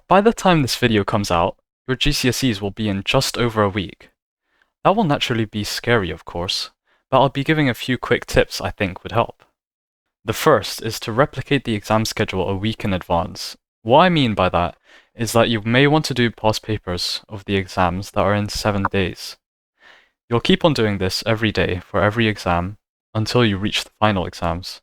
By the time this video comes out, your GCSEs will be in just over a week. That will naturally be scary, of course, but I'll be giving a few quick tips I think would help. The first is to replicate the exam schedule a week in advance. What I mean by that is that you may want to do past papers of the exams that are in 7 days. You'll keep on doing this every day for every exam until you reach the final exams.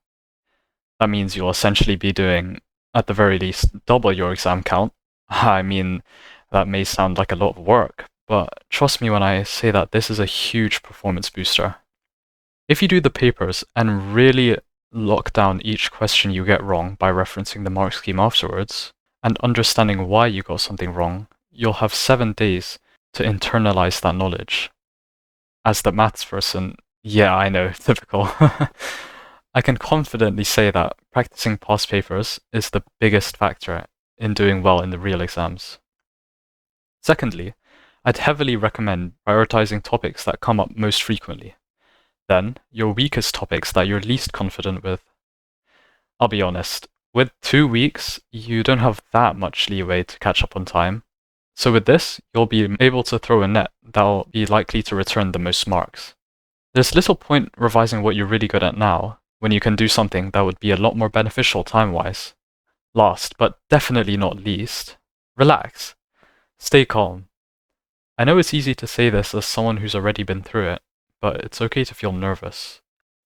That means you'll essentially be doing, at the very least, double your exam count. I mean, that may sound like a lot of work, but trust me when I say that this is a huge performance booster. If you do the papers and really lock down each question you get wrong by referencing the mark scheme afterwards, and understanding why you got something wrong, you'll have 7 days to internalize that knowledge. As the maths person, yeah, I know, typical. I can confidently say that practicing past papers is the biggest factor in doing well in the real exams. Secondly, I'd heavily recommend prioritizing topics that come up most frequently. Then, your weakest topics that you're least confident with. I'll be honest, with 2 weeks, you don't have that much leeway to catch up on time. So with this, you'll be able to throw a net that'll be likely to return the most marks. There's little point revising what you're really good at now, when you can do something that would be a lot more beneficial time-wise. Last, but definitely not least, relax. Stay calm. I know it's easy to say this as someone who's already been through it, but it's okay to feel nervous.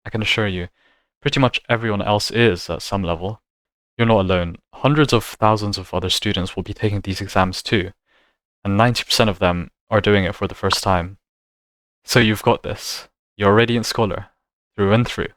I can assure you, pretty much everyone else is at some level. You're not alone. Hundreds of thousands of other students will be taking these exams too, and 90% of them are doing it for the first time. So you've got this. You're a radiant scholar, through and through.